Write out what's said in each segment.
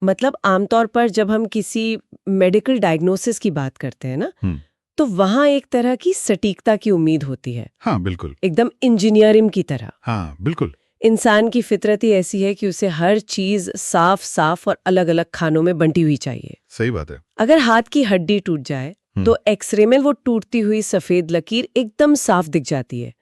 मतलब आमतौर पर जब हम किसी मेडिकल डायग्नोसिस की बात करते हैं ना, तो वहाँ एक तरह की सटीकता की उम्मीद होती है, हाँ बिल्कुल। एकदम इंजीनियरिंग की तरह। हाँ बिल्कुल। इंसान की फितरत ही ऐसी है कि उसे हर चीज साफ साफ और अलग अलग खानों में बंटी हुई चाहिए। सही बात है। अगर हाथ की हड्डी टूट जाए तो एक्सरे में वो टूटती हुई सफेद लकीर एकदम साफ दिख जाती है।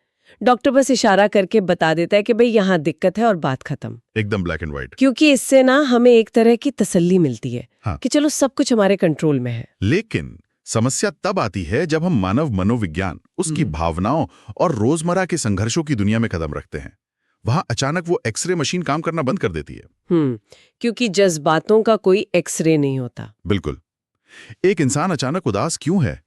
डॉक्टर बस इशारा करके बता देता है कि भाई यहाँ दिक्कत है और बात खत्म। एकदम ब्लैक एंड व्हाइट। क्योंकि इससे ना हमें एक तरह की तसल्ली मिलती है हाँ। कि चलो सब कुछ हमारे कंट्रोल में है। लेकिन समस्या तब आती है जब हम मानव मनोविज्ञान, उसकी भावनाओं और रोजमर्रा के संघर्षों की दुनिया में कदम रखते हैं। वहां अचानक वो एक्सरे मशीन काम करना बंद कर देती है। क्योंकि जज्बातों का कोई एक्सरे नहीं होता। बिल्कुल। एक इंसान अचानक उदास क्यों है,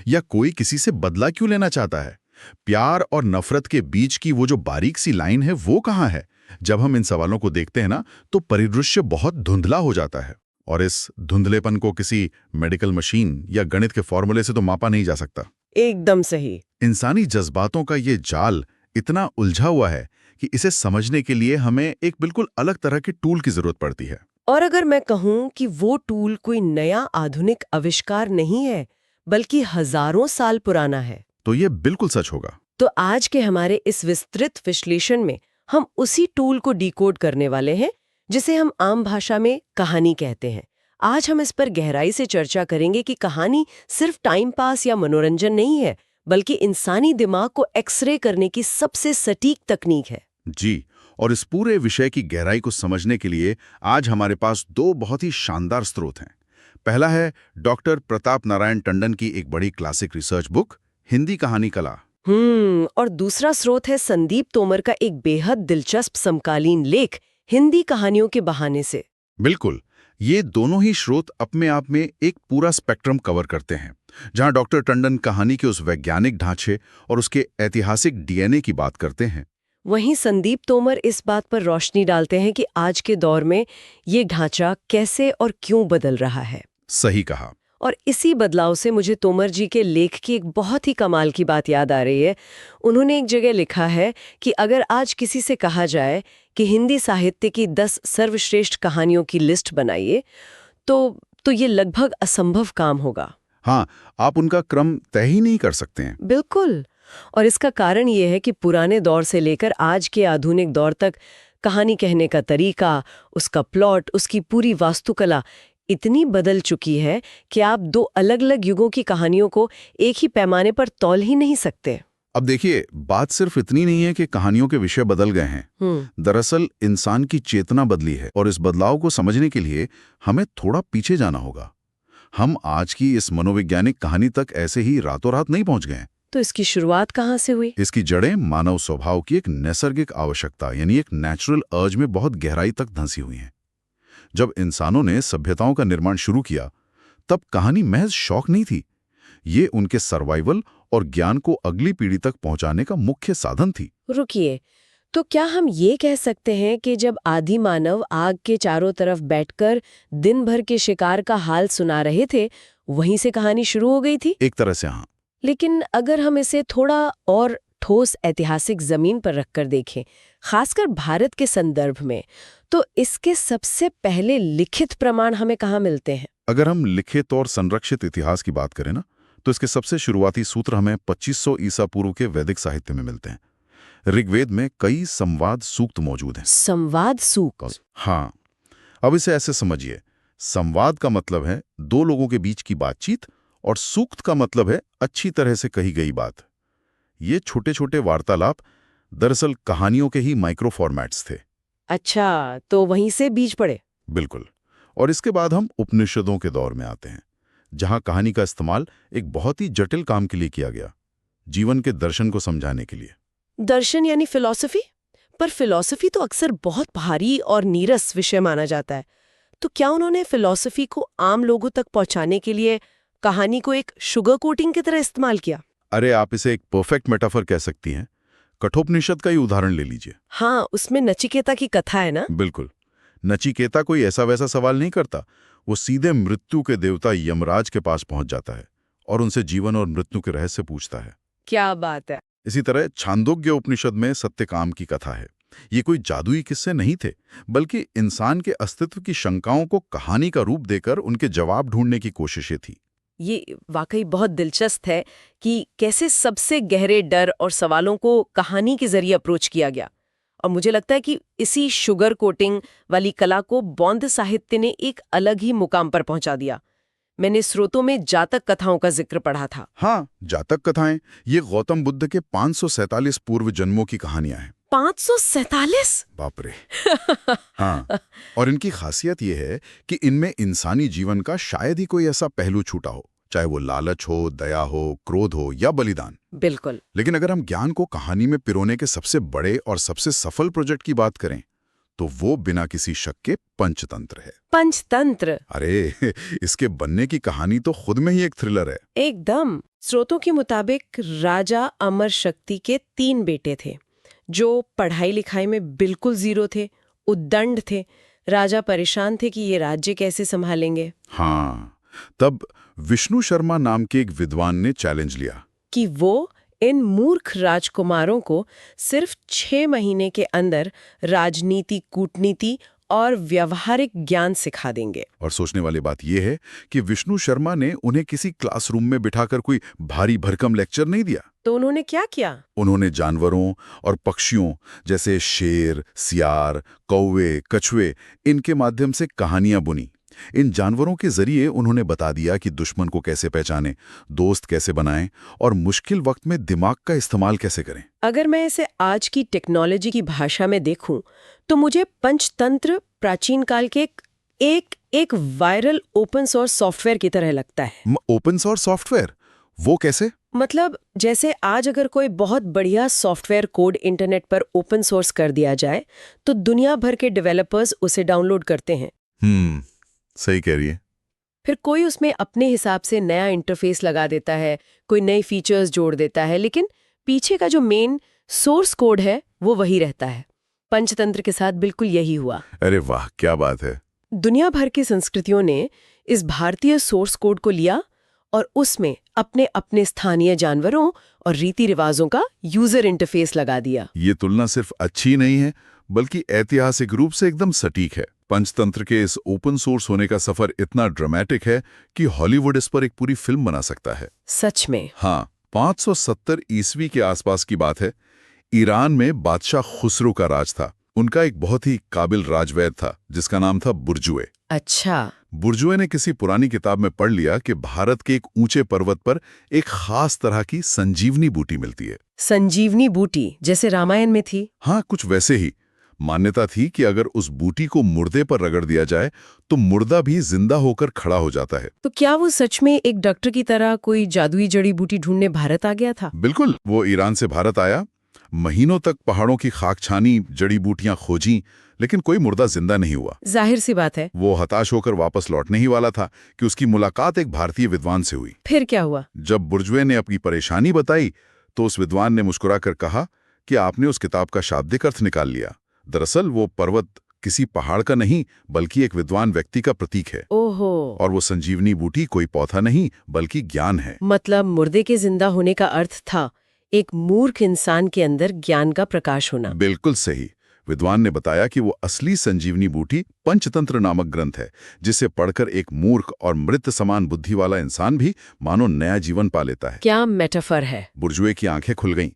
या कोई किसी से बदला क्यों लेना चाहता है, प्यार और नफरत के बीच की वो जो बारीक सी लाइन है वो कहाँ है? जब हम इन सवालों को देखते हैं ना, तो परिदृश्य बहुत धुंधला हो जाता है। और इस धुंधलेपन को किसी मेडिकल मशीन या गणित के फॉर्मूले से तो मापा नहीं जा सकता। एकदम सही। इंसानी जज्बातों का ये जाल इतना उलझा हुआ है कि इसे समझने के लिए हमें एक बिल्कुल अलग तरह के टूल की जरूरत पड़ती है। और अगर मैं कहूं कि वो टूल कोई नया आधुनिक आविष्कार नहीं है, बल्कि हजारों साल पुराना है, तो ये बिल्कुल सच होगा। तो आज के हमारे इस विस्तृत विश्लेषण में हम उसी टूल को डिकोड करने वाले हैं, जिसे हम आम भाषा में कहानी कहते हैं। आज हम इस पर गहराई से चर्चा करेंगे कि कहानी सिर्फ टाइम पास या मनोरंजन नहीं है, बल्कि इंसानी दिमाग को एक्सरे करने की सबसे सटीक तकनीक है। जी, और इस पूरे विषय की गहराई को समझने के लिए आज हमारे पास दो बहुत ही शानदार स्रोत हैं। पहला है डॉक्टर प्रताप नारायण टंडन की एक बड़ी क्लासिक रिसर्च बुक, हिंदी कहानी कला। और दूसरा स्रोत है संदीप तोमर का एक बेहद दिलचस्प समकालीन लेख, हिंदी कहानियों के बहाने से। बिल्कुल, ये दोनों ही स्रोत अपने आप में एक पूरा स्पेक्ट्रम कवर करते हैं, जहां डॉक्टर टंडन कहानी के उस वैज्ञानिक ढांचे और उसके ऐतिहासिक डीएनए की बात करते हैं। वहीं संदीप तोमर इस बात पर रोशनी डालते हैं कि आज के दौर में ये ढांचा कैसे और क्यों बदल रहा है। सही कहा। और इसी बदलाव से मुझे तोमर जी के लेख की एक बहुत ही कमाल की बात याद आ रही है। उन्होंने एक जगह लिखा है कि अगर आज किसी से कहा जाए कि हिंदी साहित्य की 10 सर्वश्रेष्ठ कहानियों की लिस्ट बनाइए, तो ये लगभग असंभव काम होगा। हाँ, आप उनका क्रम तय ही नहीं कर सकते हैं। बिल्कुल। और इसका कारण ये है कि पुराने दौर से लेकर आज के आधुनिक दौर तक कहानी कहने का तरीका, उसका प्लॉट, उसकी पूरी वास्तुकला इतनी बदल चुकी है कि आप दो अलग-अलग युगों की कहानियों को एक ही पैमाने पर तौल ही नहीं सकते। अब देखिए, बात सिर्फ इतनी नहीं है कि कहानियों के विषय बदल गए हैं। दरअसल इंसान की चेतना बदली है, और इस बदलाव को समझने के लिए हमें थोड़ा पीछे जाना होगा। हम आज की इस मनोवैज्ञानिक कहानी तक ऐसे ही रातों रात नहीं पहुंच गए। तो इसकी शुरुआत कहाँ से हुई? इसकी जड़ें मानव स्वभाव की एक नैसर्गिक आवश्यकता यानी एक नेचुरल अर्ज में बहुत गहराई तक धंसी हुई हैं। जब इंसानों ने सभ्यताओं का निर्माण शुरू किया, तब कहानी महज शौक नहीं थी। ये उनके सर्वाइवल और ज्ञान को अगली पीढ़ी तक पहुंचाने का मुख्य साधन थी। रुकिए, तो क्या हम ये कह सकते हैं कि जब आदि मानव आग के चारों तरफ बैठकर दिन भर के शिकार का हाल सुना रहे थे, वहीं से कहानी शुरू हो गई थी? एक तरह से हाँ। लेकिन अगर हम इसे थोड़ा और ठोस ऐतिहासिक जमीन पर रखकर देखें, खासकर भारत के संदर्भ में, तो इसके सबसे पहले लिखित प्रमाण हमें कहाँ मिलते हैं? अगर हम लिखित और संरक्षित इतिहास की बात करें ना, तो इसके सबसे शुरुआती सूत्र हमें 2500 ईसा पूर्व के वैदिक साहित्य में मिलते हैं। ऋग्वेद में कई संवाद सूक्त मौजूद हैं। संवाद सूक्त? हाँ, अब इसे ऐसे समझिए, संवाद का मतलब है दो लोगों के बीच की बातचीत, और सूक्त का मतलब है अच्छी तरह से कही गई बात। ये छोटे छोटे वार्तालाप दरअसल कहानियों के ही माइक्रो फॉर्मेट्स थे। अच्छा, तो वहीं से बीज पड़े। बिल्कुल। और इसके बाद हम उपनिषदों के दौर में आते हैं, जहां कहानी का इस्तेमाल एक बहुत ही जटिल काम के लिए किया गया, जीवन के दर्शन को समझाने के लिए। दर्शन यानी फिलॉसफी? पर फिलॉसफी तो अक्सर बहुत भारी और नीरस विषय माना जाता है। तो क्या उन्होंने फिलॉसफी को आम लोगों तक पहुंचाने के लिए कहानी को एक शुगर कोटिंग की तरह इस्तेमाल किया? अरे, आप इसे एक परफेक्ट मेटाफर कह सकती हैं। कठोपनिषद का ही उदाहरण ले लीजिए। हाँ, उसमें नचिकेता की कथा है ना? बिल्कुल। नचिकेता कोई ऐसा वैसा सवाल नहीं करता, वो सीधे मृत्यु के देवता यमराज के पास पहुंच जाता है और उनसे जीवन और मृत्यु के रहस्य पूछता है। क्या बात है। इसी तरह छांदोग्य उपनिषद में सत्यकाम की कथा है। ये कोई जादुई किस्से नहीं थे, बल्कि इंसान के अस्तित्व की शंकाओं को कहानी का रूप देकर उनके जवाब ढूंढने की कोशिशें थी। ये वाकई बहुत दिलचस्प है कि कैसे सबसे गहरे डर और सवालों को कहानी के जरिए अप्रोच किया गया। और मुझे लगता है कि इसी शुगर कोटिंग वाली कला को बौद्ध साहित्य ने एक अलग ही मुकाम पर पहुंचा दिया। मैंने स्रोतों में जातक कथाओं का जिक्र पढ़ा था। हाँ, जातक कथाएं ये गौतम बुद्ध के 547 पूर्व जन्मों की कहानियां हैं। 547? बाप रे। हाँ, और इनकी खासियत यह है कि इनमें इंसानी जीवन का शायद ही कोई ऐसा पहलू छूटा हो, चाहे वो लालच हो, दया हो, क्रोध हो या बलिदान। बिल्कुल। लेकिन अगर हम ज्ञान को कहानी में पिरोने के सबसे बड़े और सबसे सफल प्रोजेक्ट की बात करें तो वो बिना किसी शक के पंचतंत्र है। पंचतंत्र? अरे इसके बनने की कहानी तो खुद में ही एक थ्रिलर है। एकदम। स्रोतों के मुताबिक राजा अमर शक्ति के 3 बेटे थे जो पढ़ाई लिखाई में बिल्कुल जीरो थे, उद्दंड थे। राजा परेशान थे कि ये राज्य कैसे संभालेंगे। हाँ, तब विष्णु शर्मा नाम के एक विद्वान ने चैलेंज लिया कि वो इन मूर्ख राजकुमारों को सिर्फ 6 महीने के अंदर राजनीति, कूटनीति और व्यवहारिक ज्ञान सिखा देंगे। और सोचने वाली बात यह है कि विष्णु शर्मा ने उन्हें किसी क्लासरूम में बिठाकर कोई भारी भरकम लेक्चर नहीं दिया। तो उन्होंने क्या किया? उन्होंने जानवरों और पक्षियों जैसे शेर, सियार, कौवे, कछुए इनके माध्यम से कहानियां बुनी। इन जानवरों के जरिए उन्होंने बता दिया कि दुश्मन को कैसे पहचानें, दोस्त कैसे बनाएं और मुश्किल वक्त में दिमाग का इस्तेमाल कैसे करें। अगर मैं इसे आज की टेक्नोलॉजी की भाषा में देखूं तो मुझे पंचतंत्र प्राचीन काल के एक वायरल ओपन सोर्स सॉफ्टवेयर की तरह लगता है। Open source software? वो कैसे? मतलब जैसे आज अगर कोई बहुत बढ़िया सॉफ्टवेयर कोड इंटरनेट पर ओपन सोर्स कर दिया जाए तो दुनिया भर के डेवलपर्स उसे डाउनलोड करते हैं। सही कह रही है। फिर कोई उसमें अपने हिसाब से नया इंटरफेस लगा देता है, कोई नई फीचर्स जोड़ देता है, लेकिन पीछे का जो मेन सोर्स कोड है वो वही रहता है। पंचतंत्र के साथ बिल्कुल यही हुआ। अरे वाह, क्या बात है। दुनिया भर की संस्कृतियों ने इस भारतीय सोर्स कोड को लिया और उसमें अपने अपने स्थानीय जानवरों और रीति रिवाजों का यूजर इंटरफेस लगा दिया। ये तुलना सिर्फ अच्छी नहीं है बल्कि ऐतिहासिक रूप से एकदम सटीक है। पंचतंत्र के इस ओपन सोर्स होने का सफर इतना ड्रामेटिक है कि हॉलीवुड इस पर एक पूरी फिल्म बना सकता है। सच में? हाँ, 570 ईस्वी के आसपास की बात है। ईरान में बादशाह खुसरो का राज था। उनका एक बहुत ही काबिल राजवैद था जिसका नाम था बुर्जुए। अच्छा। बुर्जुए ने किसी पुरानी किताब में पढ़ लिया कि भारत के एक ऊंचे पर्वत पर एक खास तरह की संजीवनी बूटी मिलती है। संजीवनी बूटी जैसे रामायण में थी? हाँ, कुछ वैसे ही। मान्यता थी कि अगर उस बूटी को मुर्दे पर रगड़ दिया जाए तो मुर्दा भी जिंदा होकर खड़ा हो जाता है। तो क्या वो सच में एक डॉक्टर की तरह कोई जादुई जड़ी बूटी ढूंढने भारत आ गया था? बिल्कुल। वो ईरान से भारत आया, महीनों तक पहाड़ों की खाक छानी, जड़ी बूटियां खोजी, लेकिन कोई मुर्दा जिंदा नहीं हुआ। जाहिर सी बात है। वो हताश होकर वापस लौटने ही वाला था कि उसकी मुलाकात एक भारतीय विद्वान से हुई। फिर क्या हुआ? जब बुर्जुए ने अपनी परेशानी बताई तो उस विद्वान ने मुस्कुराकर कहा कि आपने उस किताब का शाब्दिक अर्थ निकाल लिया। दरअसल वो पर्वत किसी पहाड़ का नहीं बल्कि एक विद्वान व्यक्ति का प्रतीक है। ओहो। और वो संजीवनी बूटी कोई पौधा नहीं बल्कि ज्ञान है। मतलब मुर्दे के जिंदा होने का अर्थ था एक मूर्ख इंसान के अंदर ज्ञान का प्रकाश होना। बिल्कुल सही। विद्वान ने बताया कि वो असली संजीवनी बूटी पंचतंत्र नामक ग्रंथ है, जिसे पढ़कर एक मूर्ख और मृत समान बुद्धि वाला इंसान भी मानो नया जीवन पा लेता है। क्या मेटाफर है। बुर्जुए की आंखें खुल गईं।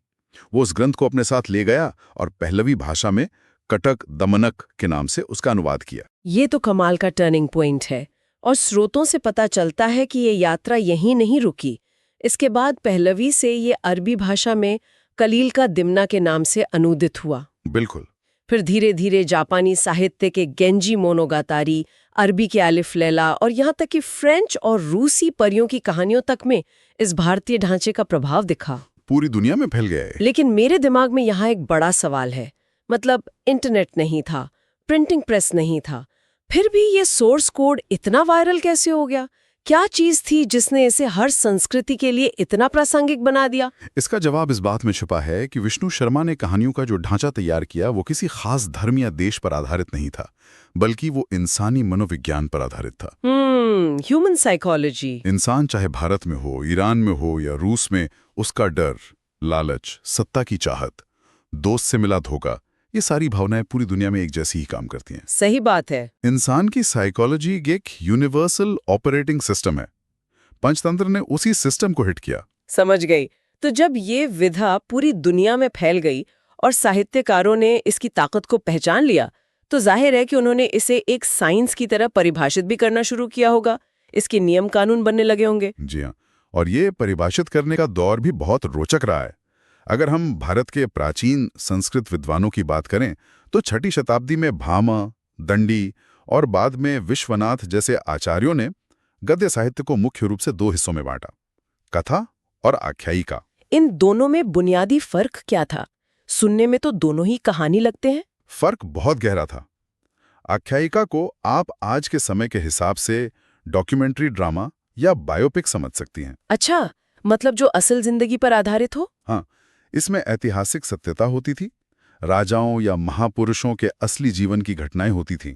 वो उस ग्रंथ को अपने साथ ले गया और पहलवी भाषा में कटक दमनक के नाम से उसका अनुवाद किया। ये तो कमाल का टर्निंग पॉइंट है। और स्रोतों से पता चलता है कि ये यात्रा यहीं नहीं रुकी। इसके बाद पहलवी से ये अरबी भाषा में कलील का दिमना के नाम से अनुदित हुआ। बिल्कुल। फिर धीरे धीरे जापानी साहित्य के गेंजी मोनोगातारी, अरबी के अलिफ लैला और यहाँ तक कि फ्रेंच और रूसी परियों की कहानियों तक में इस भारतीय ढांचे का प्रभाव दिखा। पूरी दुनिया में फैल गया है। लेकिन मेरे दिमाग में यहाँ एक बड़ा सवाल है। मतलब इंटरनेट नहीं था, प्रिंटिंग प्रेस नहीं था, फिर भी ये सोर्स कोड इतना वायरल कैसे हो गया? क्या चीज थी जिसने इसे हर संस्कृति के लिए इतना प्रासंगिक बना दिया? इसका जवाब इस बात में छुपा है कि विष्णु शर्मा ने कहानियों का जो ढांचा तैयार किया वो किसी खास धर्म या देश पर आधारित नहीं था, बल्कि वो इंसानी मनोविज्ञान पर आधारित था। Human psychology. इंसान चाहे भारत में हो, ईरान में हो या रूस में, उसका डर, लालच, सत्ता की चाहत, दोस्त से मिला धोखा, ये सारी भावनाएं पूरी दुनिया में एक जैसी ही काम करती हैं। सही बात है। इंसान की साइकोलॉजी एक यूनिवर्सल ऑपरेटिंग सिस्टम है। पंचतंत्र ने उसी सिस्टम को हिट किया। समझ गई। तो जब ये विधा पूरी दुनिया में फैल गई और साहित्यकारों ने इसकी ताकत को पहचान लिया, तो जाहिर है कि उन्होंने इसे एक साइंस की तरह परिभाषित भी करना शुरू किया होगा। इसके नियम कानून बनने लगे होंगे। जी हाँ, और ये परिभाषित करने का दौर भी बहुत रोचक रहा है। अगर हम भारत के प्राचीन संस्कृत विद्वानों की बात करें तो 6ठी शताब्दी में भामा, दंडी और बाद में विश्वनाथ जैसे आचार्यों ने गद्य साहित्य को मुख्य रूप से 2 हिस्सों में बांटा, कथा और आख्यायिका। इन दोनों में बुनियादी फर्क क्या था? सुनने में तो दोनों ही कहानी लगते हैं। फर्क बहुत गहरा था। आख्यायिका को आप आज के समय के हिसाब से डॉक्यूमेंट्री ड्रामा या बायोपिक समझ सकती हैं। अच्छा, मतलब जो असल जिंदगी पर आधारित हो। हाँ, इसमें ऐतिहासिक सत्यता होती थी, राजाओं या महापुरुषों के असली जीवन की घटनाएं होती थीं।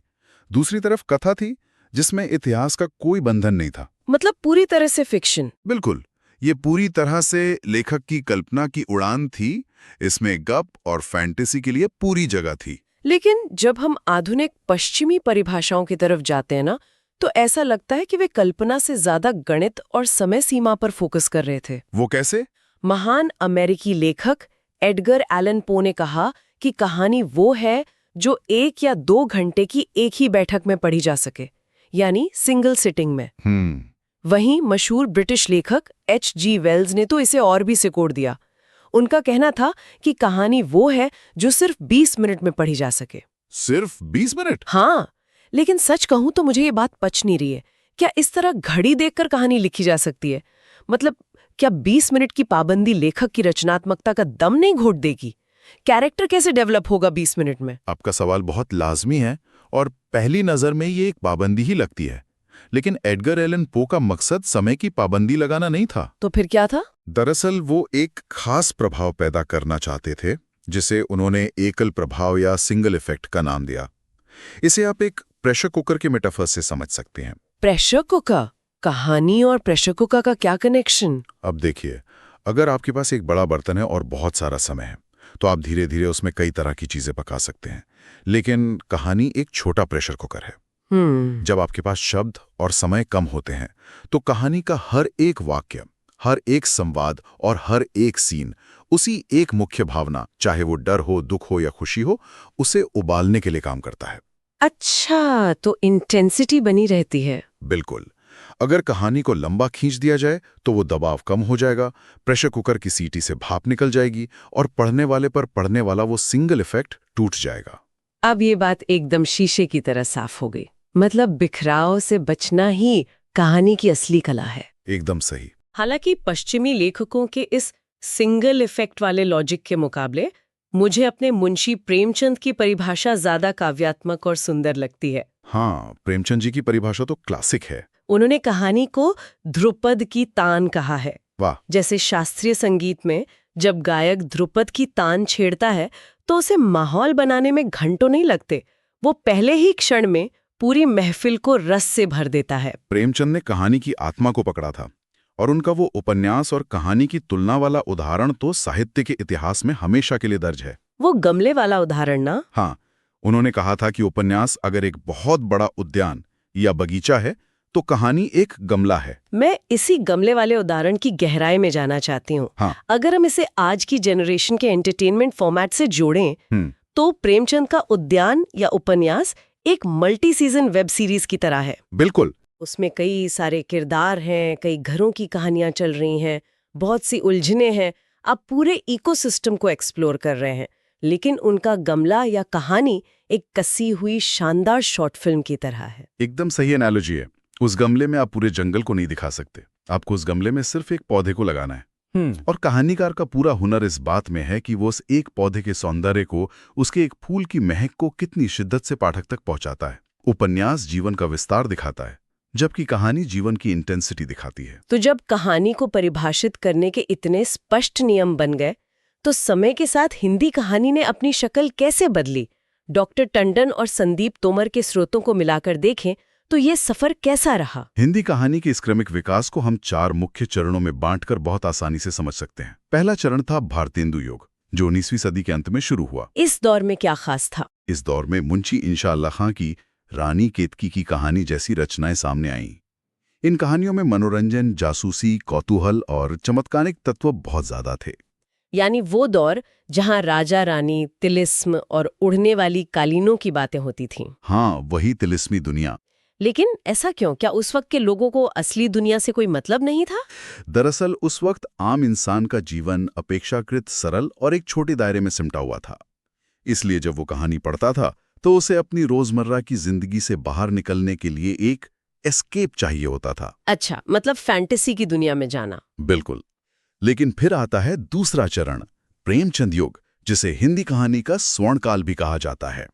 दूसरी तरफ कथा थी जिसमें इतिहास का कोई बंधन नहीं था। मतलब पूरी तरह से फिक्शन। बिल्कुल, ये पूरी तरह से लेखक की कल्पना की उड़ान थी। इसमें गप और फैंटेसी के लिए पूरी जगह थी। लेकिन जब हम आधुनिक पश्चिमी परिभाषाओं की तरफ जाते हैं ना, तो ऐसा लगता है कि वे कल्पना से ज्यादा गणित और समय सीमा पर फोकस कर रहे थे। वो कैसे? महान अमेरिकी लेखक एडगर एलन पो ने कहा कि कहानी वो है जो 1 या 2 घंटे की एक ही बैठक में पढ़ी जा सके, यानी सिंगल सिटिंग में। वहीं मशहूर ब्रिटिश लेखक H.G. वेल्स ने तो इसे और भी सिकोड़ दिया। उनका कहना था कि कहानी वो है जो सिर्फ 20 मिनट में पढ़ी जा सके। सिर्फ 20 मिनट? हाँ, लेकिन सच कहूं तो मुझे ये बात पच नहीं रही है। क्या इस तरह घड़ी देखकर कहानी लिखी जा सकती है? मतलब क्या 20 मिनट की पाबंदी लेखक की रचनात्मकता का दम नहीं घोट देगी? कैरेक्टर कैसे डेवलप होगा 20 मिनट में? आपका सवाल बहुत लाजमी है और पहली नजर में ये एक पाबंदी ही लगती है। लेकिन एडगर एलन पो का मकसद समय की पाबंदी लगाना नहीं था। तो फिर क्या था? दरअसल वो एक खास प्रभाव पैदा करना चाहते थे, जिसे उन्होंने एकल प्रभाव या सिंगल इफेक्ट का नाम दिया। इसे आप एक प्रेशर कुकर के मेटाफर से समझ सकते हैं। Pressure cooker? कहानी और प्रेशर कुकर का क्या कनेक्शन? अब देखिए, अगर आपके पास एक बड़ा बर्तन है और बहुत सारा समय है, तो आप धीरे धीरे उसमें कई तरह की चीजें पका सकते हैं। लेकिन कहानी एक छोटा प्रेशर कुकर है। जब आपके पास शब्द और समय कम होते हैं, तो कहानी का हर एक वाक्य, हर एक संवाद और हर एक सीन उसी एक मुख्य भावना, चाहे वो डर हो, दुख हो या खुशी हो, उसे उबालने के लिए काम करता है। अच्छा, तो इंटेंसिटी बनी रहती है। बिल्कुल। अगर कहानी को लंबा खींच दिया जाए तो वो दबाव कम हो जाएगा, प्रेशर कुकर की सीटी से भाप निकल जाएगी और पढ़ने वाले पर पढ़ने वाला वो सिंगल इफेक्ट टूट जाएगा। अब ये बात एकदम शीशे की तरह साफ हो गई। मतलब बिखराव से बचना ही कहानी की असली कला है। एकदम सही। हालांकि पश्चिमी लेखकों के इस सिंगल इफेक्ट वाले लॉजिक के मुकाबले मुझे अपने मुंशी प्रेमचंद की परिभाषा ज्यादा काव्यात्मक और सुंदर लगती है। हाँ, प्रेमचंद जी की परिभाषा तो क्लासिक है। उन्होंने कहानी को ध्रुपद की तान कहा है। वाह! जैसे शास्त्रीय संगीत में जब गायक ध्रुपद की तान छेड़ता है तो उसे माहौल बनाने में घंटों नहीं लगते, वो पहले ही क्षण में पूरी महफिल को रस से भर देता है। प्रेमचंद ने कहानी की आत्मा को पकड़ा था और उनका वो उपन्यास और कहानी की तुलना वाला उदाहरण तो साहित्य के इतिहास में हमेशा के लिए दर्ज है। वो गमले वाला उदाहरण ना? हाँ, उन्होंने कहा था कि उपन्यास अगर एक बहुत बड़ा उद्यान या बगीचा है तो कहानी एक गमला है। मैं इसी गमले वाले उदाहरण की गहराई में जाना चाहती हूँ। हाँ। अगर हम इसे आज की जनरेशन के एंटरटेनमेंट फॉर्मेट से जोड़ें तो प्रेमचंद का उद्यान या उपन्यास एक मल्टी सीजन वेब सीरीज की तरह है। बिल्कुल। उसमें कई सारे किरदार हैं, कई घरों की कहानियां चल रही हैं, बहुत सी उलझने हैं। आप पूरे इकोसिस्टम को एक्सप्लोर कर रहे हैं, लेकिन उनका गमला या कहानी एक कसी हुई शानदार शॉर्ट फिल्म की तरह है। एकदम सही एनालॉजी है। उस गमले में आप पूरे जंगल को नहीं दिखा सकते, आपको उस गमले में सिर्फ एक पौधे को लगाना है। और कहानीकार का पूरा हुनर इस बात में है कि वो उस एक पौधे के सौंदर्य को, उसके एक फूल की महक को कितनी शिद्दत से पाठक तक पहुंचाता है। उपन्यास जीवन का विस्तार दिखाता है, जबकि कहानी जीवन की इंटेंसिटी दिखाती है। तो जब कहानी को परिभाषित करने के इतने स्पष्ट नियम बन गए, तो समय के साथ हिंदी कहानी ने अपनी शक्ल कैसे बदली? डॉक्टर टंडन और संदीप तोमर के स्रोतों को मिलाकर देखें तो ये सफर कैसा रहा? हिंदी कहानी के इस क्रमिक विकास को हम 4 मुख्य चरणों में बांटकर बहुत आसानी से समझ सकते हैं। पहला चरण था भारतेंदु युग। जो 19वीं सदी के अंत में शुरू हुआ। इस दौर में क्या खास था? इस दौर में मुंशी इंशा अल्लाह खां की रानी केतकी की कहानी जैसी रचनाएं सामने आईं। इन कहानियों में मनोरंजन, जासूसी, कौतूहल और चमत्कारिक तत्व बहुत ज्यादा थे। यानी वो दौर जहां राजा रानी, तिलिस्म और उड़ने वाली कालीनों की बातें होती थीं। हाँ, वही तिलिस्मी दुनिया। लेकिन ऐसा क्यों? क्या उस वक्त के लोगों को असली दुनिया से कोई मतलब नहीं था? दरअसल उस वक्त आम इंसान का जीवन अपेक्षाकृत सरल और एक छोटे दायरे में सिमटा हुआ था। इसलिए जब वो कहानी पढ़ता था तो उसे अपनी रोजमर्रा की जिंदगी से बाहर निकलने के लिए एक एस्केप चाहिए होता था। अच्छा, मतलब फैंटेसी की दुनिया में जाना। बिल्कुल। लेकिन फिर आता है दूसरा चरण, प्रेमचंद युग, जिसे हिंदी कहानी का स्वर्णकाल भी कहा जाता है।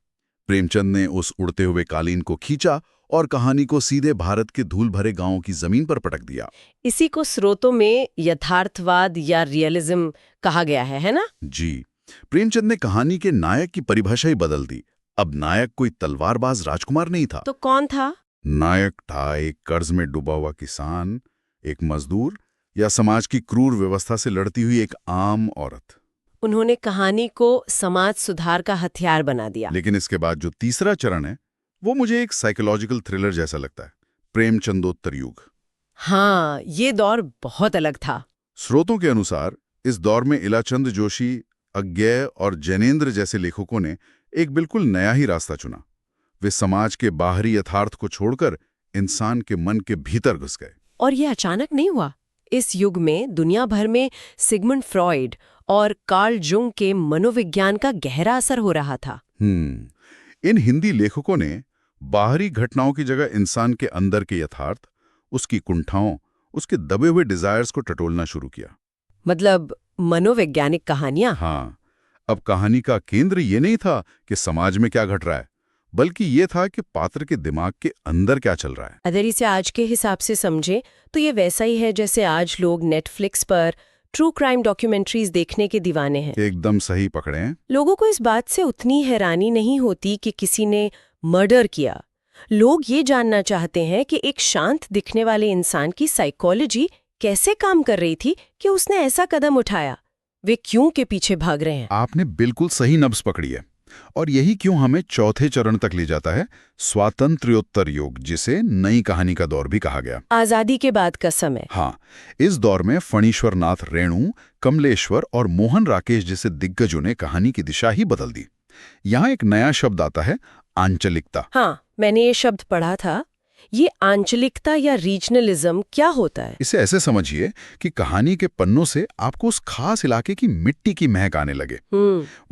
प्रेमचंद ने उस उड़ते हुए कालीन को खींचा और कहानी को सीधे भारत के धूल भरे गांवों की जमीन पर पटक दिया। इसी को स्रोतों में यथार्थवाद या रियलिज्म कहा गया है ना? जी, प्रेमचंद ने कहानी के नायक की परिभाषा ही बदल दी। अब नायक कोई तलवारबाज राजकुमार नहीं था। तो कौन था? नायक था एक कर्ज में डूबा हुआ किसान, एक मजदूर या समाज की क्रूर व्यवस्था से लड़ती हुई एक आम औरत। उन्होंने कहानी को समाज सुधार का हथियार बना दिया। लेकिन इसके बाद जो तीसरा चरण है वो मुझे एक साइकोलॉजिकल थ्रिलर जैसा लगता है, प्रेमचंदोत्तर युग। हाँ, ये दौर बहुत अलग था। स्रोतों के अनुसार इस दौर में इलाचंद जोशी, अज्ञेय और जैनेन्द्र जैसे लेखकों ने एक बिल्कुल नया ही रास्ता चुना। वे समाज के बाहरी यथार्थ को छोड़कर इंसान के मन के भीतर घुस गए। और ये अचानक नहीं हुआ। इस युग में दुनिया भर में सिगमंड फ्रॉइड और कार्ल जुंग के मनोविज्ञान का गहरा असर हो रहा था। इन हिंदी लेखकों ने बाहरी घटनाओं की जगह इंसान के अंदर के यथार्थ, उसकी कुंठाओं, उसके दबे हुए डिजायर्स को टटोलना शुरू किया। मतलब मनोवैज्ञानिक कहानियां। हाँ, अब कहानी का केंद्र ये नहीं था कि समाज में क्या घट रहा है, बल्कि ये था कि पात्र के दिमाग के अंदर क्या चल रहा है। अगर इसे आज के हिसाब से समझे तो ये वैसा ही है जैसे आज लोग नेटफ्लिक्स पर ट्रू क्राइम डॉक्यूमेंट्रीज देखने के दीवाने हैं। एकदम सही पकड़े हैं। लोगों को इस बात से उतनी हैरानी नहीं होती कि किसी ने मर्डर किया। लोग ये जानना चाहते हैं कि एक शांत दिखने वाले इंसान की साइकोलॉजी कैसे काम कर रही थी कि उसने ऐसा कदम उठाया। वे क्यों के पीछे भाग रहे हैं। आपने बिल्कुल सही नब्ज पकड़ी है। और यही क्यों हमें चौथे चरण तक ले जाता है, स्वातंत्र्योत्तर युग, जिसे नई कहानी का दौर भी कहा गया। आजादी के बाद का समय। हाँ, इस दौर में फणीश्वर नाथ रेणु, कमलेश्वर और मोहन राकेश जैसे दिग्गजों ने कहानी की दिशा ही बदल दी। यहाँ एक नया शब्द आता है, आंचलिकता। हाँ, मैंने ये शब्द पढ़ा था। ये आंचलिकता या रीजनलिज्म क्या होता है? इसे ऐसे समझिए कि कहानी के पन्नों से आपको उस खास इलाके की मिट्टी की महक आने लगे।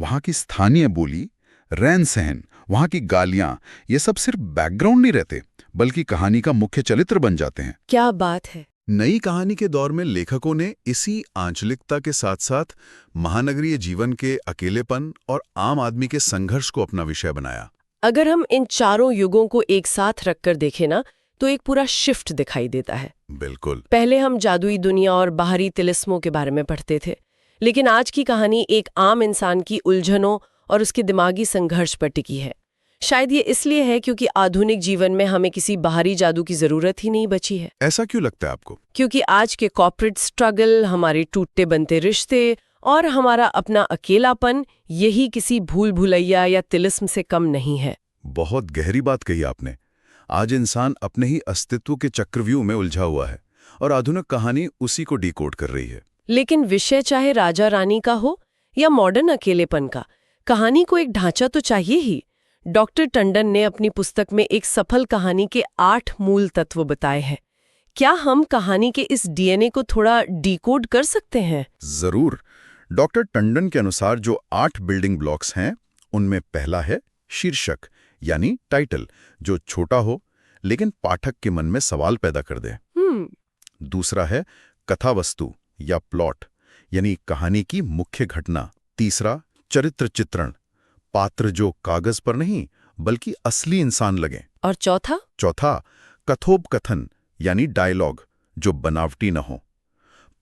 वहाँ की स्थानीय बोली, रहन सहन, वहाँ की गालियाँ, ये सब सिर्फ बैकग्राउंड नहीं रहते, बल्कि कहानी का मुख्य चरित्र बन जाते हैं। क्या बात है। नई कहानी के दौर में लेखकों ने इसी आंचलिकता के साथ साथ महानगरीय जीवन के अकेलेपन और आम आदमी के संघर्ष को अपना विषय बनाया। अगर हम इन चारों युगों को एक साथ रखकर देखें ना, तो एक पूरा शिफ्ट दिखाई देता है। बिल्कुल। पहले हम जादुई दुनिया और बाहरी तिलिस्मों के बारे में पढ़ते थे, लेकिन आज की कहानी एक आम इंसान की उलझनों और उसके दिमागी संघर्ष पर टिकी है। शायद ये इसलिए है क्योंकि आधुनिक जीवन में हमें किसी बाहरी जादू की जरूरत ही नहीं बची है। ऐसा क्यों लगता है आपको? क्योंकि आज के कॉर्पोरेट स्ट्रगल, हमारे टूटते बनते रिश्ते और हमारा अपना अकेलापन, यही किसी भूल भुलैया या तिलिस्म से कम नहीं है। बहुत गहरी बात कही आपने। आज इंसान अपने ही अस्तित्व के चक्रव्यूह में उलझा हुआ है और आधुनिक कहानी उसी को डिकोड कर रही है। लेकिन विषय चाहे राजा रानी का हो या मॉडर्न अकेलेपन का, कहानी को एक ढांचा तो चाहिए ही। डॉक्टर टंडन ने अपनी पुस्तक में एक सफल कहानी के 8 मूल तत्व बताए हैं। क्या हम कहानी के इस डीएनए को थोड़ा डिकोड कर सकते हैं? जरूर। डॉक्टर टंडन के अनुसार जो 8 बिल्डिंग ब्लॉक्स हैं, उनमें पहला है शीर्षक, यानी टाइटल, जो छोटा हो लेकिन पाठक के मन में सवाल पैदा कर दे। दूसरा है कथा वस्तु या प्लॉट, यानी कहानी की मुख्य घटना। तीसरा चरित्र चित्रण, पात्र जो कागज पर नहीं बल्कि असली इंसान लगे। और चौथा कथोपकथन, यानी डायलॉग, जो बनावटी न हो।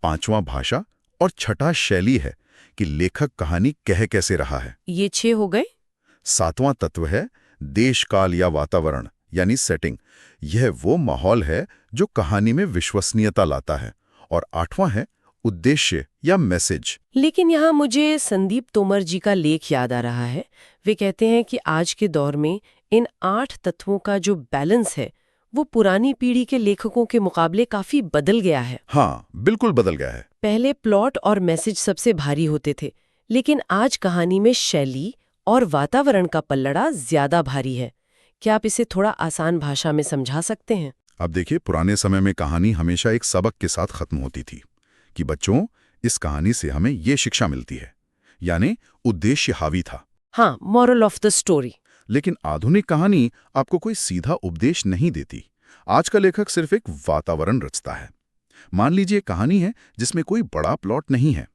पांचवां भाषा और छठा शैली है कि लेखक कहानी कह कैसे रहा है। ये 6 हो गए। सातवां तत्व है देश काल या वातावरण, यानी सेटिंग। यह वो माहौल है जो कहानी में विश्वसनीयता लाता है। और आठवां है उद्देश्य या मैसेज। लेकिन यहाँ मुझे संदीप तोमर जी का लेख याद आ रहा है। वे कहते हैं कि आज के दौर में इन 8 तत्वों का जो बैलेंस है वो पुरानी पीढ़ी के लेखकों के मुकाबले काफी बदल गया है। हाँ, बिल्कुल बदल गया है। पहले प्लॉट और मैसेज सबसे भारी होते थे, लेकिन आज कहानी में शैली और वातावरण का पल्लड़ा ज्यादा भारी है। क्या आप इसे थोड़ा आसान भाषा में समझा सकते हैं? अब देखिए, पुराने समय में कहानी हमेशा एक सबक के साथ खत्म होती थी कि बच्चों, इस कहानी से हमें ये शिक्षा मिलती है, यानी उद्देश्य हावी था। हाँ, मॉरल ऑफ द स्टोरी। लेकिन आधुनिक कहानी आपको कोई सीधा उपदेश नहीं देती। आज का लेखक सिर्फ एक वातावरण रचता है। मान लीजिए कहानी है जिसमें कोई बड़ा प्लॉट नहीं है,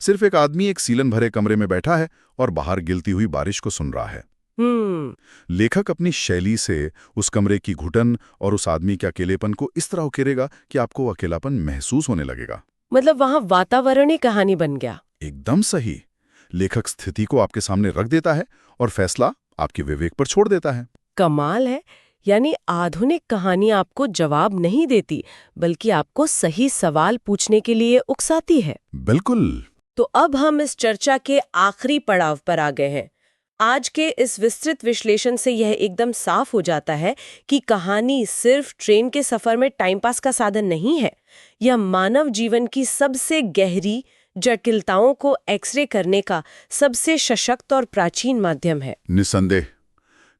सिर्फ एक आदमी एक सीलन भरे कमरे में बैठा है और बाहर गिरती हुई बारिश को सुन रहा है। लेखक अपनी शैली से उस कमरे की घुटन और उस आदमी के अकेलेपन को इस तरह उकेरेगा कि आपको अकेलापन महसूस होने लगेगा। मतलब वहाँ वातावरण ही कहानी बन गया। एकदम सही। लेखक स्थिति को आपके सामने रख देता है और फैसला आपके विवेक पर छोड़ देता है। कमाल है। यानी आधुनिक कहानी आपको जवाब नहीं देती, बल्कि आपको सही सवाल पूछने के लिए उकसाती है। बिल्कुल। तो अब हम इस चर्चा के आखिरी पड़ाव पर आ गए हैं। आज के इस विस्तृत विश्लेषण से यह एकदम साफ हो जाता है कि कहानी सिर्फ ट्रेन के सफर में टाइम पास का साधन नहीं है। यह मानव जीवन की सबसे गहरी जटिलताओं को एक्सरे करने का सबसे सशक्त और प्राचीन माध्यम है। निसंदेह,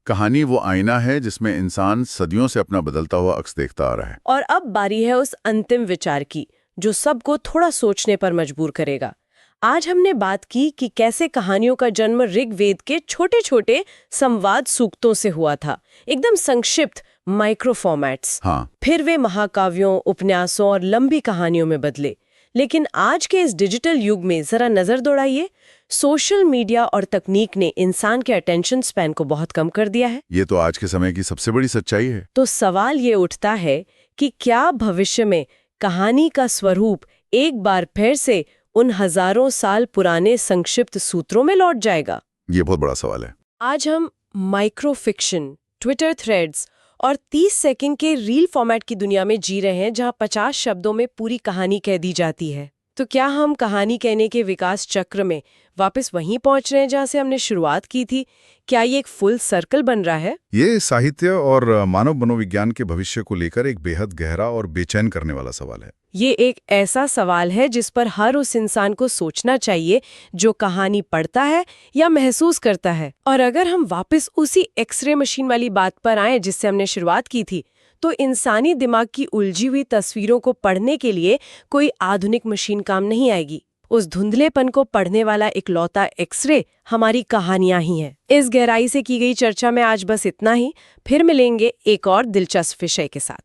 कहानी वो आईना है जिसमें इंसान सदियों से अपना बदलता हुआ अक्स देखता आ रहा है। और अब बारी है उस अंतिम विचार की, जो सबको थोड़ा सोचने पर मजबूर करेगा। आज हमने बात की कि कैसे कहानियों का जन्म ऋग्वेद के छोटे छोटे संवाद सूक्तों से हुआ था, एकदम संक्षिप्त माइक्रो फॉर्मेट्स। हाँ। फिर वे महाकाव्यों, उपन्यासों और लंबी कहानियों में बदले। लेकिन आज के इस डिजिटल युग में जरा नजर दौड़ाइए। सोशल मीडिया और तकनीक ने इंसान के अटेंशन स्पैन को बहुत कम कर दिया है। ये तो आज के समय की सबसे बड़ी सच्चाई है। तो सवाल ये उठता है कि क्या भविष्य में कहानी का स्वरूप एक बार फिर से उन हजारों साल पुराने संक्षिप्त सूत्रों में लौट जाएगा? ये बहुत बड़ा सवाल है। आज हम माइक्रो फिक्शन, ट्विटर थ्रेड्स और 30 सेकंड के रील फॉर्मेट की दुनिया में जी रहे हैं, जहां 50 शब्दों में पूरी कहानी कह दी जाती है। तो क्या हम कहानी कहने के विकास चक्र में वापस वहीं पहुंच रहे हैं जहां से हमने शुरुआत की थी? क्या ये एक फुल सर्कल बन रहा है? ये साहित्य और मानव मनोविज्ञान के भविष्य को लेकर एक बेहद गहरा और बेचैन करने वाला सवाल है। ये एक ऐसा सवाल है जिस पर हर उस इंसान को सोचना चाहिए जो कहानी पढ़ता है या महसूस करता है। और अगर हम वापस उसी एक्सरे मशीन वाली बात पर आएं जिससे हमने शुरुआत की थी, तो इंसानी दिमाग की उलझी हुई तस्वीरों को पढ़ने के लिए कोई आधुनिक मशीन काम नहीं आएगी। उस धुंधलेपन को पढ़ने वाला इकलौता एक्सरे हमारी कहानियां ही हैं। इस गहराई से की गई चर्चा में आज बस इतना ही। फिर मिलेंगे एक और दिलचस्प विषय के साथ।